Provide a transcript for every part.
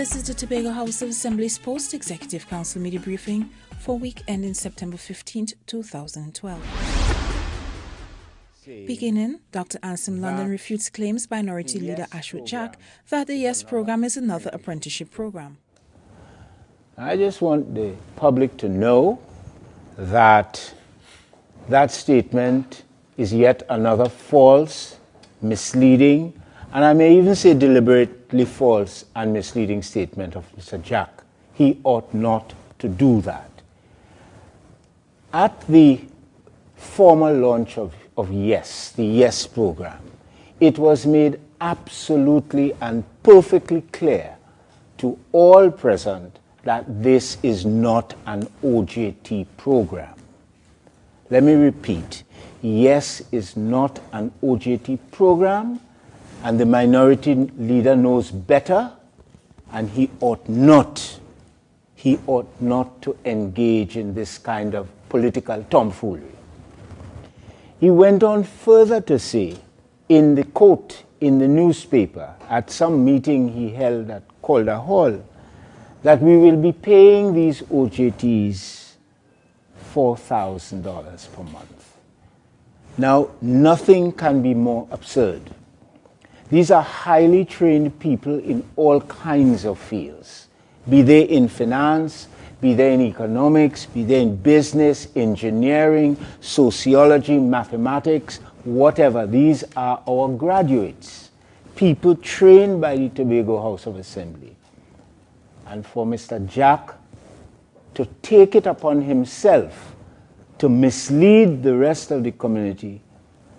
This is the Tobago House of Assembly's Post-Executive Council Media Briefing for week ending September 15, 2012. Beginning, Dr. Anselm London refutes claims by Minority Leader Ashwood Jack that the YES program is another apprenticeship program. I just want the public to know that that statement is yet another false, misleading, and I may even say deliberately false and misleading statement of Mr. Jack. He ought not to do that. At the formal launch of YES, the YES program, it was made absolutely and perfectly clear to all present that this is not an OJT program. Let me repeat, YES is not an OJT program, and the minority leader knows better, and he ought not to engage in this kind of political tomfoolery. He went on further to say, in the quote in the newspaper at some meeting he held at Calder Hall, that we will be paying these OJTs $4,000 per month. Now, nothing can be more absurd. These are highly trained people in all kinds of fields, be they in finance, be they in economics, be they in business, engineering, sociology, mathematics, whatever. These are our graduates, people trained by the Tobago House of Assembly. And for Mr. Jack to take it upon himself to mislead the rest of the community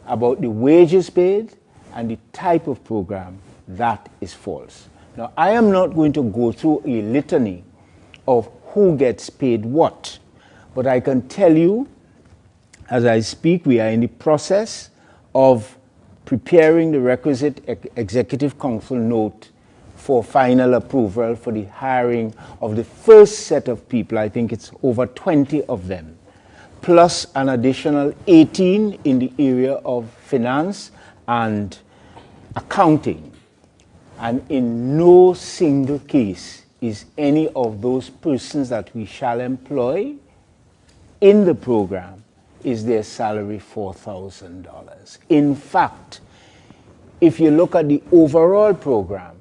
about the wages paid and the type of program, that is false. Now, I am not going to go through a litany of who gets paid what, but I can tell you, as I speak, we are in the process of preparing the requisite Executive Council note for final approval for the hiring of the first set of people. I think it's over 20 of them, plus an additional 18 in the area of finance and accounting. And in no single case is any of those persons that we shall employ in the program is their salary $4,000. In fact, if you look at the overall program,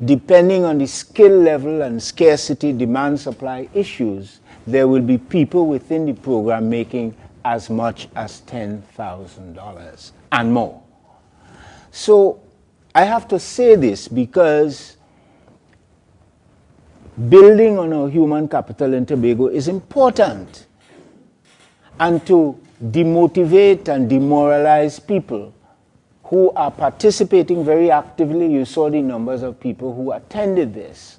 depending on the skill level and scarcity, demand, supply issues, there will be people within the program making as much as $10,000 and more. So I have to say this because building on our human capital in Tobago is important, and to demotivate and demoralize people who are participating very actively. You saw the numbers of people who attended this,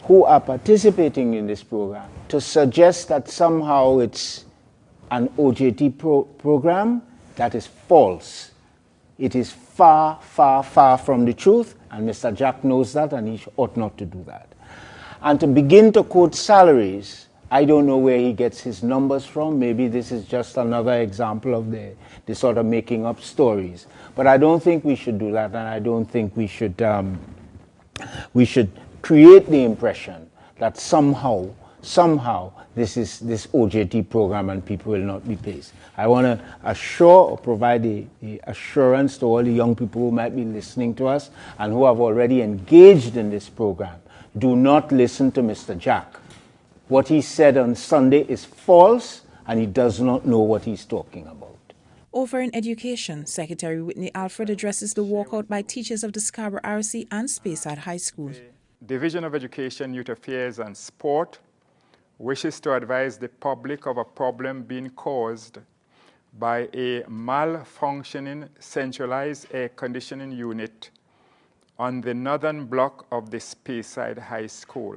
who are participating in this program. To suggest that somehow it's an OJT program, that is false. It is far, far, far from the truth, and Mr. Jack knows that, and he ought not to do that. And to begin to quote salaries, I don't know where he gets his numbers from. Maybe this is just another example of the sort of making up stories. But I don't think we should do that, and I don't think we should create the impression that somehow this is this OJT program and people will not be paid. I want to assure or provide the assurance to all the young people who might be listening to us and who have already engaged in this program. Do not listen to Mr. Jack. What he said on Sunday is false, and he does not know what he's talking about. Over in education, Secretary Whitney Alfred addresses the walkout by teachers of the Scarborough RC and Speyside High School. The Division of Education, Youth Affairs and Sport wishes to advise the public of a problem being caused by a malfunctioning centralized air conditioning unit on the northern block of the Speyside High School.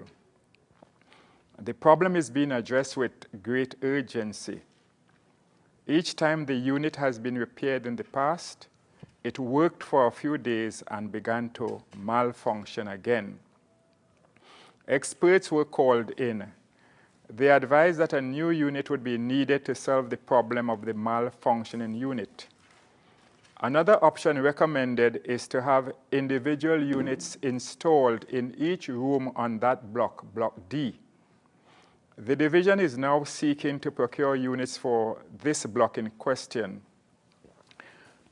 The problem is being addressed with great urgency. Each time the unit has been repaired in the past, it worked for a few days and began to malfunction again. Experts were called in. They advised that a new unit would be needed to solve the problem of the malfunctioning unit. Another option recommended is to have individual units installed in each room on that block, Block D. The division is now seeking to procure units for this block in question.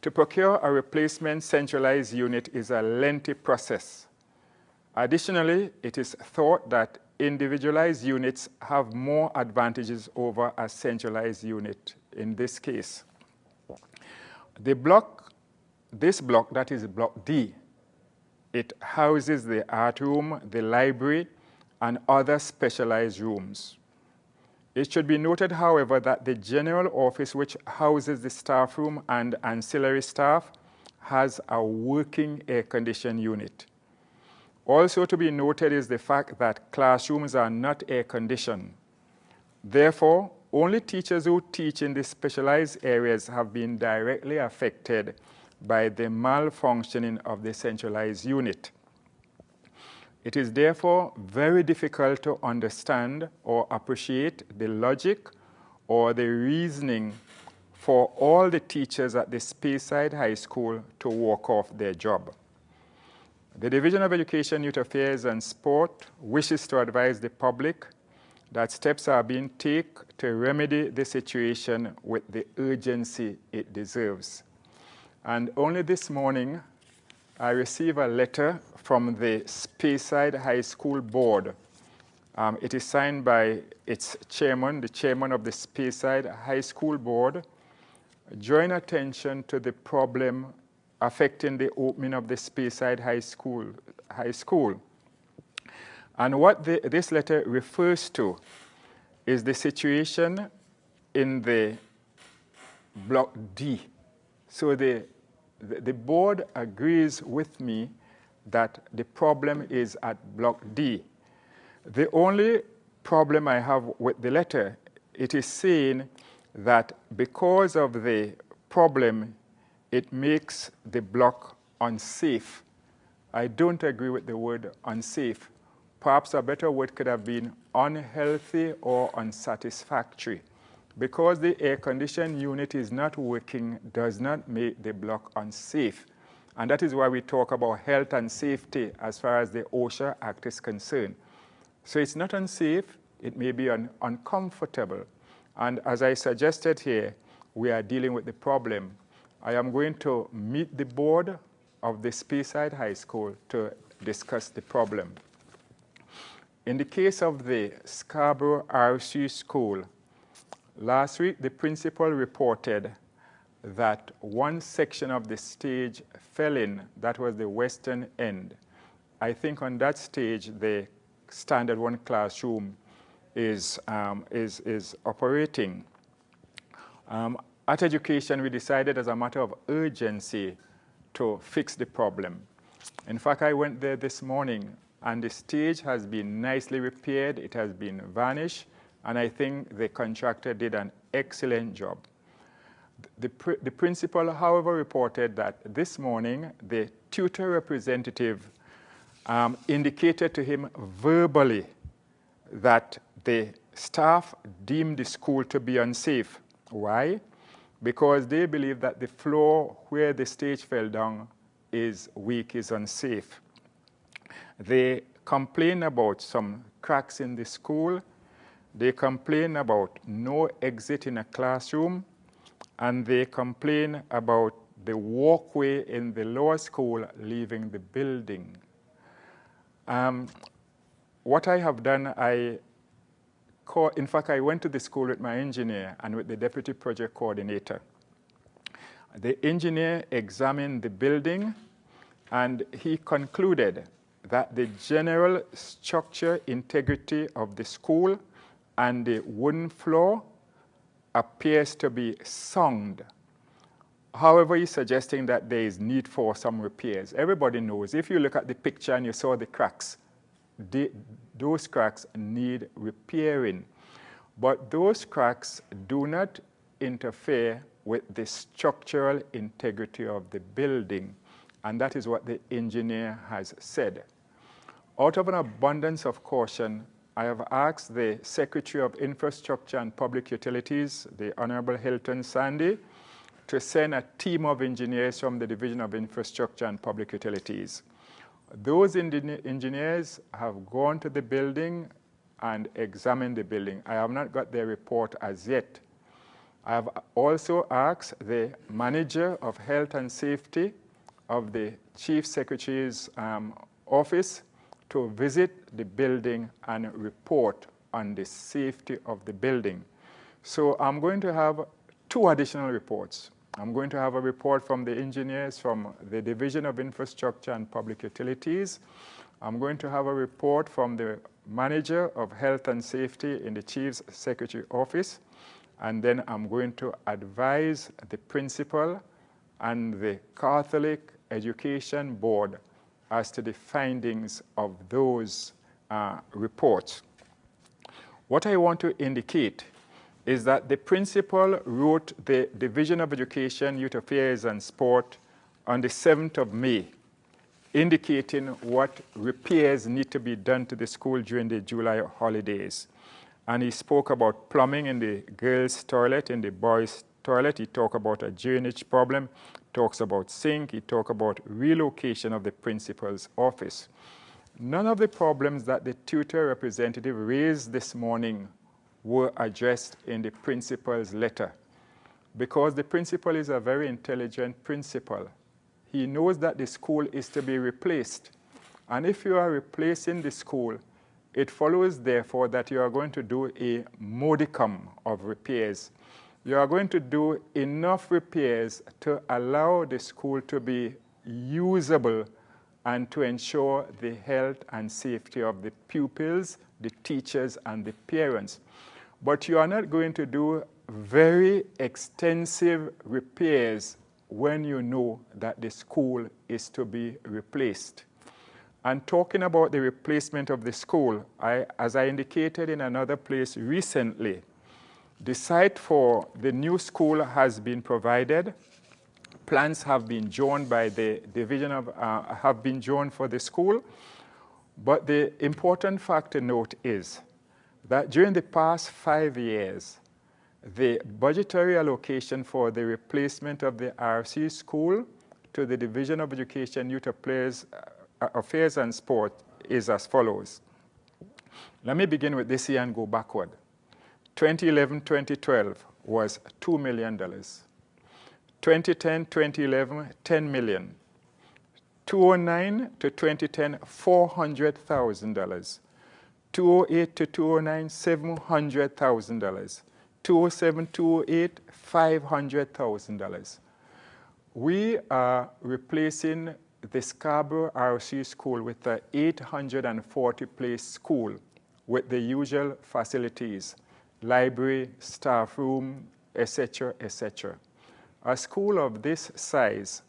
To procure a replacement centralized unit is a lengthy process. Additionally, it is thought that individualized units have more advantages over a centralized unit in this case. This block, that is Block D, it houses the art room, the library, and other specialized rooms. It should be noted, however, that the general office, which houses the staff room and ancillary staff, has a working air-conditioned unit. Also to be noted is the fact that classrooms are not air-conditioned. Therefore, only teachers who teach in the specialized areas have been directly affected by the malfunctioning of the centralized unit. It is therefore very difficult to understand or appreciate the logic or the reasoning for all the teachers at the Speyside High School to walk off their job. The Division of Education, Youth Affairs and Sport wishes to advise the public that steps are being taken to remedy the situation with the urgency it deserves. And only this morning, I received a letter from the Speyside High School Board. It is signed by its chairman, the chairman of the Speyside High School Board, drawing attention to the problem affecting the opening of the Speyside High School. And what this letter refers to is the situation in the Block D. So the board agrees with me that the problem is at Block D. The only problem I have with the letter, it is saying that because of the problem, it makes the block unsafe. I don't agree with the word unsafe. Perhaps a better word could have been unhealthy or unsatisfactory. Because the air-conditioned unit is not working does not make the block unsafe. And that is why we talk about health and safety as far as the OSHA Act is concerned. So it's not unsafe, it may be uncomfortable. And as I suggested here, we are dealing with the problem. I am going to meet the board of the Speyside High School to discuss the problem. In the case of the Scarborough RC School, last week the principal reported that one section of the stage fell in. That was the western end. I think on that stage the standard one classroom is operating. At Education, we decided as a matter of urgency to fix the problem. In fact, I went there this morning and the stage has been nicely repaired, it has been varnished, and I think the contractor did an excellent job. The principal, however, reported that this morning the tutor representative indicated to him verbally that the staff deemed the school to be unsafe. Why? Because they believe that the floor where the stage fell down is weak, is unsafe. They complain about some cracks in the school. They complain about no exit in a classroom. And they complain about the walkway in the lower school leaving the building. What I have done, in fact, I went to the school with my engineer and with the deputy project coordinator. The engineer examined the building and he concluded that the general structure integrity of the school and the wooden floor appears to be sound. However, he's suggesting that there is need for some repairs. Everybody knows, if you look at the picture and you saw the cracks, those cracks need repairing. But those cracks do not interfere with the structural integrity of the building. And that is what the engineer has said. Out of an abundance of caution, I have asked the Secretary of Infrastructure and Public Utilities, the Honorable Hilton Sandy, to send a team of engineers from the Division of Infrastructure and Public Utilities. Those engineers have gone to the building and examined the building. I have not got their report as yet. I have also asked the Manager of Health and Safety of the Chief Secretary's office to visit the building and report on the safety of the building. So I'm going to have 2 additional reports. I'm going to have a report from the engineers from the Division of Infrastructure and Public Utilities. I'm going to have a report from the Manager of Health and Safety in the Chief Secretary office. And then I'm going to advise the principal and the Catholic Education Board as to the findings of those reports. What I want to indicate is that the principal wrote the Division of Education, Youth Affairs and Sport on the 7th of May, indicating what repairs need to be done to the school during the July holidays. And he spoke about plumbing in the girls' toilet, in the boys' toilet. He talked about a drainage problem, talks about sink, he talked about relocation of the principal's office. None of the problems that the tutor representative raised this morning were addressed in the principal's letter, because the principal is a very intelligent principal. He knows that the school is to be replaced. And if you are replacing the school, it follows, therefore, that you are going to do a modicum of repairs. You are going to do enough repairs to allow the school to be usable and to ensure the health and safety of the pupils, the teachers, and the parents. But you are not going to do very extensive repairs when you know that the school is to be replaced. And talking about the replacement of the school, as I indicated in another place recently, the site for the new school has been provided. Plans have been drawn by the division of, have been drawn for the school. But the important fact to note is that during the past 5 years, the budgetary allocation for the replacement of the RC school to the Division of Education, Youth Affairs and Sport is as follows. Let me begin with this year and go backward. 2011-2012 was $2 million. 2010-2011, $10 million. 2009 to 2010, $400,000. 2008 to 2009, $700,000. 2007-2008, $500,000. We are replacing the Scarborough RC school with an 840-place school with the usual facilities, library, staff room, etc., etc. A school of this size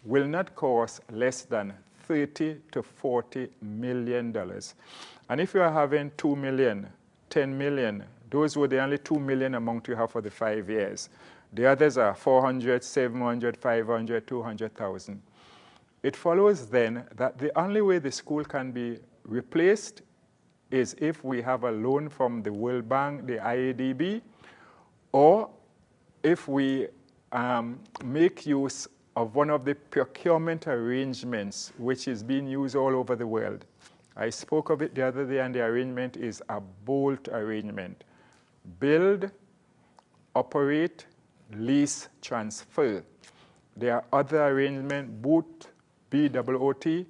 will not cost less than $30 to $40 million. And if you are having 2 million, 10 million, those were the only 2 million amount you have for the 5 years. The others are 400, 700, 500, 200,000. It follows then that the only way the school can be replaced is if we have a loan from the World Bank, the IADB, or if we make use of one of the procurement arrangements which is being used all over the world. I spoke of it the other day, and the arrangement is a BOLT arrangement. Build, operate, lease, transfer. There are other arrangements, BOOT, BOOT,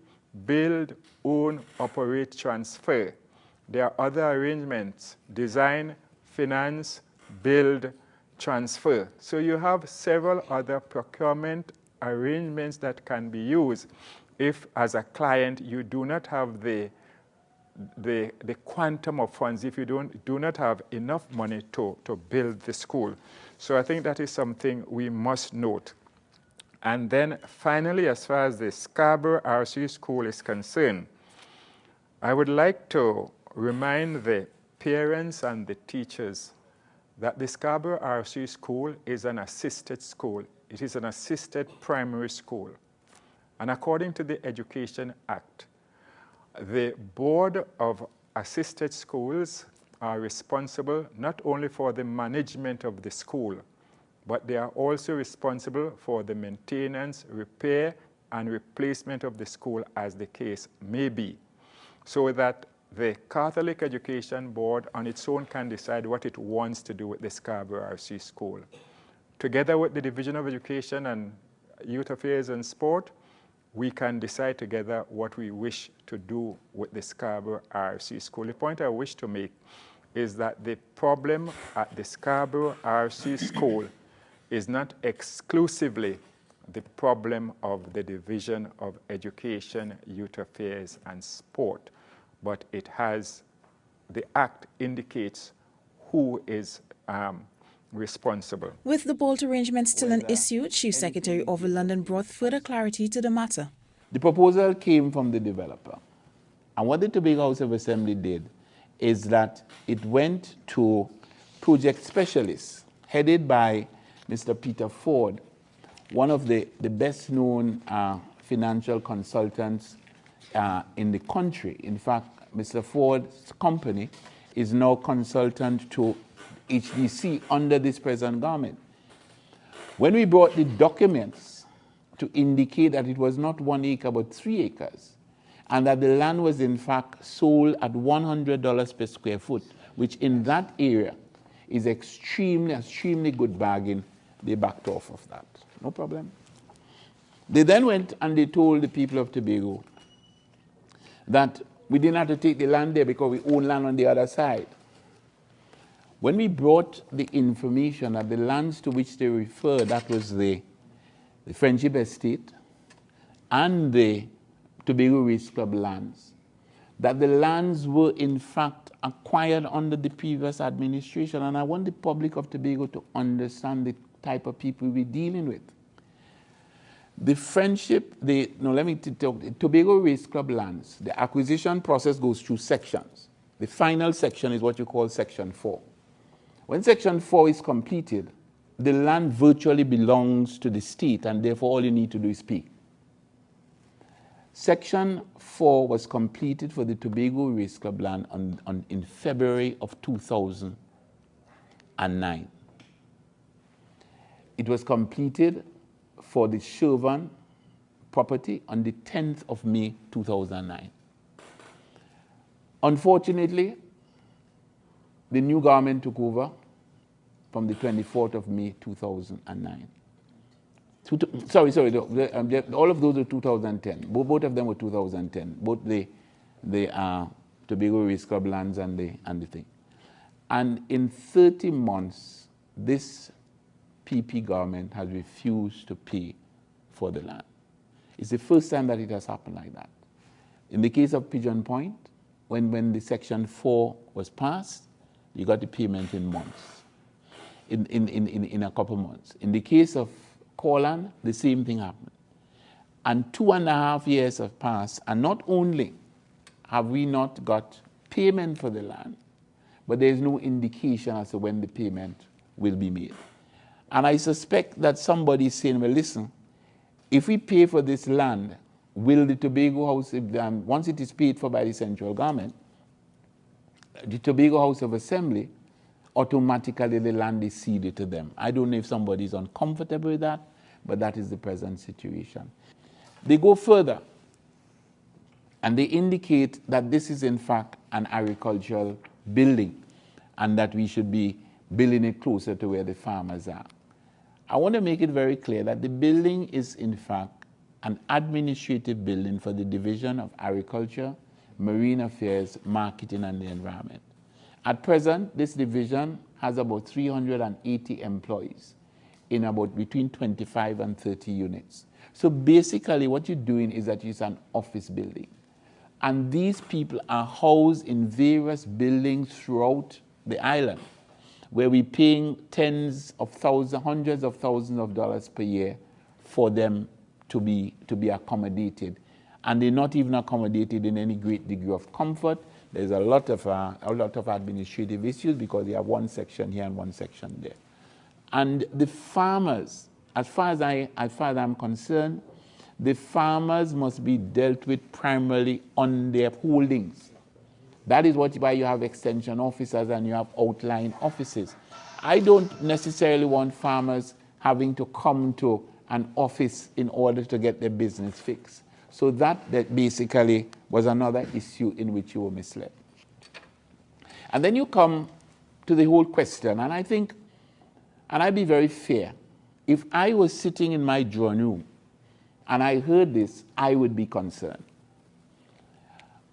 build, own, operate, transfer. There are other arrangements, design, finance, build, transfer. So you have several other procurement arrangements that can be used if, as a client, you do not have the quantum of funds, if you do not have enough money to build the school. So I think that is something we must note. And then finally, as far as the Scarborough RC School is concerned, I would like to remind the parents and the teachers that the Scarborough RC School is an assisted school. It is an assisted primary school. And according to the Education Act, the Board of Assisted Schools are responsible not only for the management of the school, but they are also responsible for the maintenance, repair, and replacement of the school as the case may be, so that the Catholic Education Board on its own can decide what it wants to do with the Scarborough RC School. Together with the Division of Education and Youth Affairs and Sport, we can decide together what we wish to do with the Scarborough RC School. The point I wish to make is that the problem at the Scarborough RC School is not exclusively the problem of the Division of Education, Youth Affairs and Sport, but it has, the Act indicates who is responsible. With the bolt arrangement still an issue, Chief Secretary Orville London brought further clarity to the matter. The proposal came from the developer. And what the Tobago House of Assembly did is that it went to project specialists headed by Mr. Peter Ford, one of the best-known financial consultants in the country. In fact, Mr. Ford's company is now consultant to HDC under this present government. When we brought the documents to indicate that it was not 1 acre but 3 acres, and that the land was in fact sold at $100 per square foot, which in that area is extremely good bargain, they backed off of that. No problem. They then went and they told the people of Tobago that we didn't have to take the land there because we own land on the other side. When we brought the information that the lands to which they referred, that was the Friendship Estate and the Tobago Race Club lands, that the lands were in fact acquired under the previous administration. And I want the public of Tobago to understand the type of people we're dealing with. The Friendship, Tobago Race Club lands, the acquisition process goes through sections. The final section is what you call Section 4. When Section 4 is completed, the land virtually belongs to the state, and therefore all you need to do is pay. Section 4 was completed for the Tobago Race Club land in February of 2009. It was completed for the Shervan property on the 10th of May 2009. Unfortunately, the new government took over from the 24th of May 2009. All of those were 2010. Both of them were 2010. Both the Tobago Race Club lands and the thing. And in 30 months, this PP government has refused to pay for the land. It's the first time that it has happened like that. In the case of Pigeon Point, when the Section 4 was passed, you got the payment in months, in a couple months. In the case of Corland, the same thing happened. And 2.5 years have passed, and not only have we not got payment for the land, but there is no indication as to when the payment will be made. And I suspect that somebody is saying, well, listen, if we pay for this land, will the Tobago House, once it is paid for by the central government, the Tobago House of Assembly, automatically the land is ceded to them. I don't know if somebody is uncomfortable with that, but that is the present situation. They go further, and they indicate that this is in fact an agricultural building, and that we should be building it closer to where the farmers are. I want to make it very clear that the building is in fact an administrative building for the Division of Agriculture, Marine Affairs, Marketing and the Environment. At present, this division has about 380 employees in about between 25 and 30 units. So basically what you're doing is that it's an office building. And these people are housed in various buildings throughout the island, where we're paying tens of thousands, hundreds of thousands of dollars per year for them to be accommodated. And they're not even accommodated in any great degree of comfort. There's a lot of administrative issues because they have one section here and one section there. And the farmers, as far as I'm concerned, the farmers must be dealt with primarily on their holdings. That is why you have extension officers and you have outlying offices. I don't necessarily want farmers having to come to an office in order to get their business fixed. So that basically was another issue in which you were misled. And then you come to the whole question, and I think, and I'd be very fair, if I was sitting in my drawing room and I heard this, I would be concerned.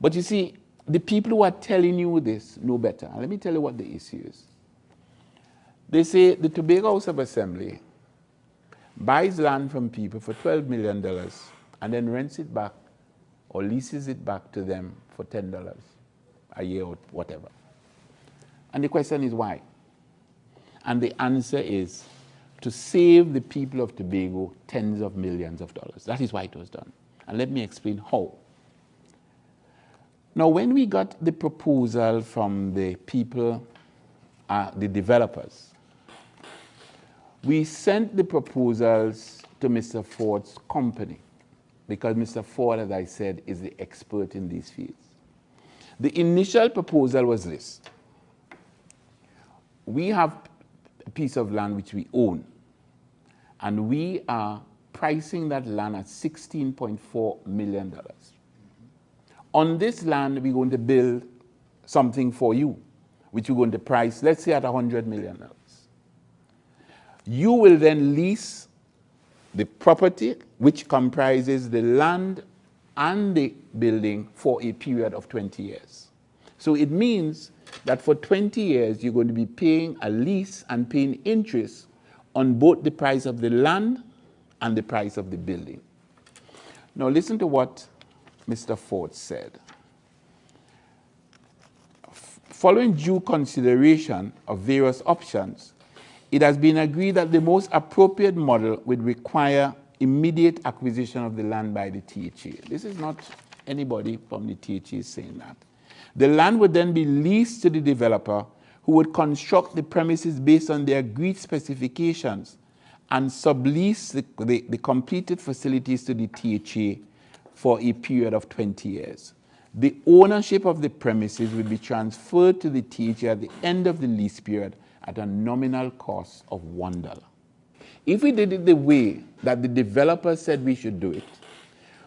But you see, the people who are telling you this know better. And let me tell you what the issue is. They say the Tobago House of Assembly buys land from people for $12 million and then rents it back or leases it back to them for $10 a year or whatever. And the question is why? And the answer is to save the people of Tobago tens of millions of dollars. That is why it was done. And let me explain how. Now, when we got the proposal from the people, the developers, we sent the proposals to Mr. Ford's company because Mr. Ford, as I said, is the expert in these fields. The initial proposal was this. We have a piece of land which we own, and we are pricing that land at $16.4 million. On this land, we're going to build something for you, which we're going to price, let's say, at $100 million. You will then lease the property, which comprises the land and the building, for a period of 20 years. So it means that for 20 years, you're going to be paying a lease and paying interest on both the price of the land and the price of the building. Now listen to what Mr. Ford said. Following due consideration of various options, it has been agreed that the most appropriate model would require immediate acquisition of the land by the THA. This is not anybody from the THA saying that. The land would then be leased to the developer, who would construct the premises based on the agreed specifications and sublease the completed facilities to the THA for a period of 20 years. The ownership of the premises will be transferred to the THA at the end of the lease period at a nominal cost of $1. If we did it the way that the developer said we should do it,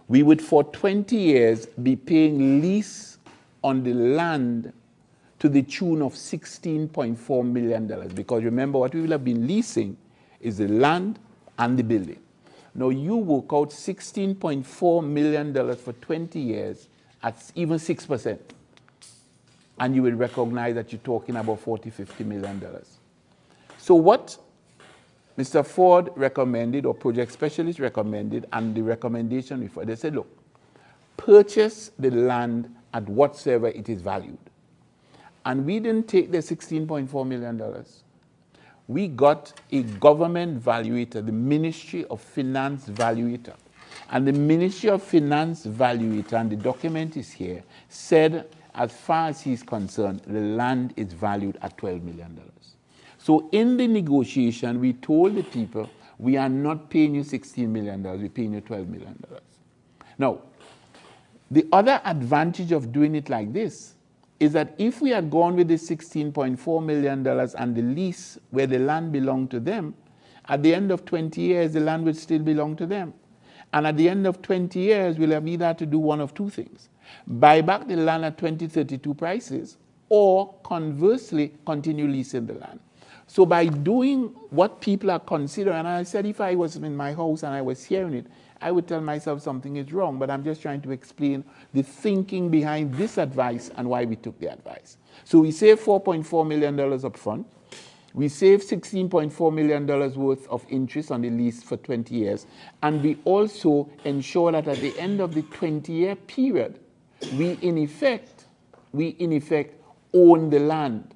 we would for 20 years be paying lease on the land to the tune of $16.4 million. Because remember, what we will have been leasing is the land and the building. Now you work out $16.4 million for 20 years at even 6%. And you will recognize that you're talking about $40, $50 million. So what Mr. Ford recommended, or project specialist recommended, and the recommendation before, they said, look, purchase the land at whatsoever it is valued. And we didn't take the $16.4 million. We got a government valuator, the Ministry of Finance valuator. And the Ministry of Finance valuator, and the document is here, said as far as he's concerned, the land is valued at $12 million. So in the negotiation, we told the people, we are not paying you $16 million, we're paying you $12 million. Now, the other advantage of doing it like this is that if we had gone with the $16.4 million and the lease where the land belonged to them, at the end of 20 years, the land would still belong to them. And at the end of 20 years, we'll have either to do one of two things. Buy back the land at 2032 prices, or conversely, continue leasing the land. So by doing what people are considering, and I said if I was in my house and I was hearing it, I would tell myself something is wrong, but I'm just trying to explain the thinking behind this advice and why we took the advice. So we saved $4.4 million up front. We saved $16.4 million worth of interest on the lease for 20 years. And we also ensure that at the end of the 20-year period, we in effect own the land,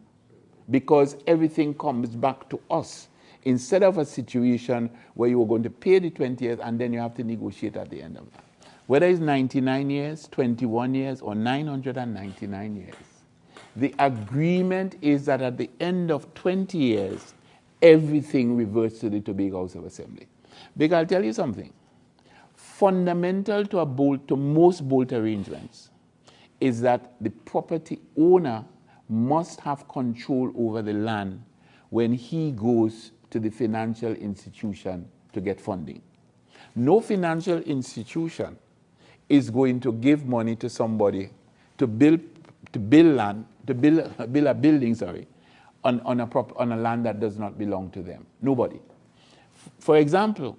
because everything comes back to us, instead of a situation where you are going to pay the 20 years and then you have to negotiate at the end of that. Whether it's 99 years, 21 years, or 999 years, the agreement is that at the end of 20 years, everything reverts to the Tobago House of Assembly. Because I'll tell you something. Fundamental to most bolt arrangements is that the property owner must have control over the land when he goes to the financial institution to get funding. No financial institution is going to give money to somebody to build a building, on a land that does not belong to them. Nobody. For example,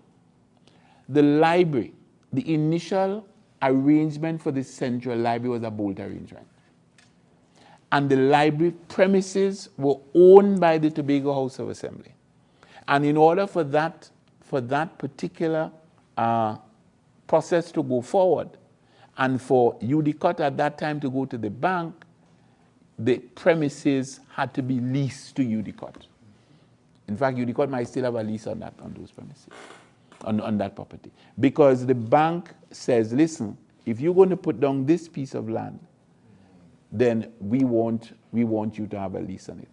the library, the initial arrangement for the central library was a bolt arrangement. And the library premises were owned by the Tobago House of Assembly. And in order for that particular process to go forward, and for UDCOT at that time to go to the bank, the premises had to be leased to UDCOT. In fact, UDCOT might still have a lease on those premises, on that property. Because the bank says, listen, if you're going to put down this piece of land, then we want you to have a lease on it.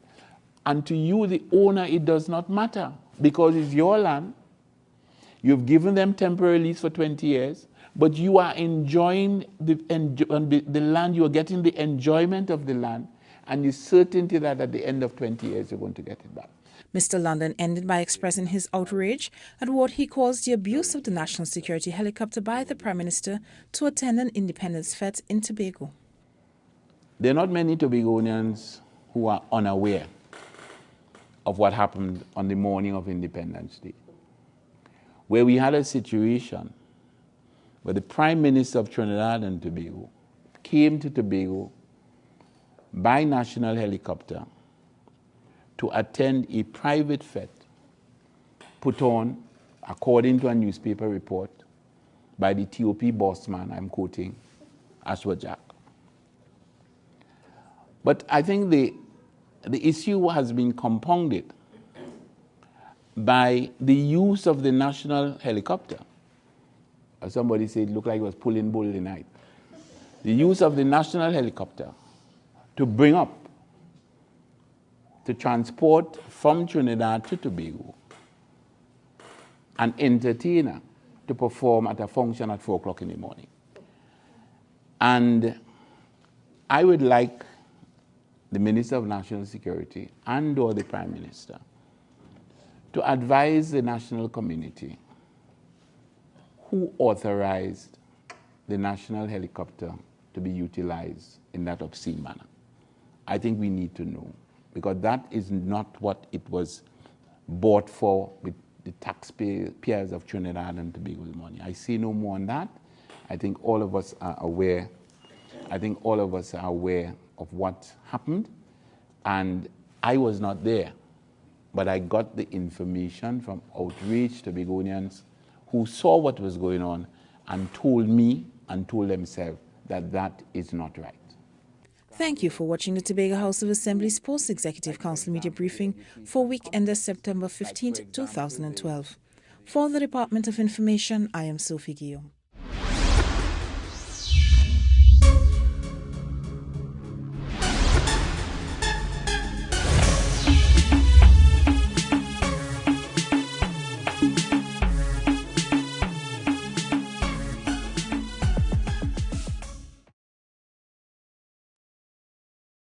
And to you, the owner, it does not matter, because it's your land. You've given them temporary lease for 20 years, but you are enjoying the land, you are getting the enjoyment of the land, and the certainty that at the end of 20 years you're going to get it back. Mr. London ended by expressing his outrage at what he calls the abuse of the national security helicopter by the Prime Minister to attend an independence fete in Tobago. There are not many Tobagonians who are unaware of what happened on the morning of Independence Day, where we had a situation where the Prime Minister of Trinidad and Tobago came to Tobago by national helicopter to attend a private fete put on, according to a newspaper report, by the TOP boss man, I'm quoting, Ashwa Jack. But I think the issue has been compounded by the use of the national helicopter. As somebody said, it looked like it was pulling bull the night. The use of the national helicopter to bring up, to transport from Trinidad to Tobago an entertainer to perform at a function at 4 o'clock in the morning. And I would like the Minister of National Security and or the Prime Minister to advise the national community who authorized the national helicopter to be utilized in that obscene manner. I think we need to know, because that is not what it was bought for with the taxpayers of Trinidad and Tobago's money. I say no more on that. I think all of us are aware. I think all of us are aware of what happened, and I was not there, but I got the information from outraged Tobagonians who saw what was going on and told me and told themselves that that is not right. Thank you for watching the Tobago House of Assembly's Post-Executive Council Media Briefing for week ended September 15, 2012. For the Department of Information, I am Sophie Guillaume.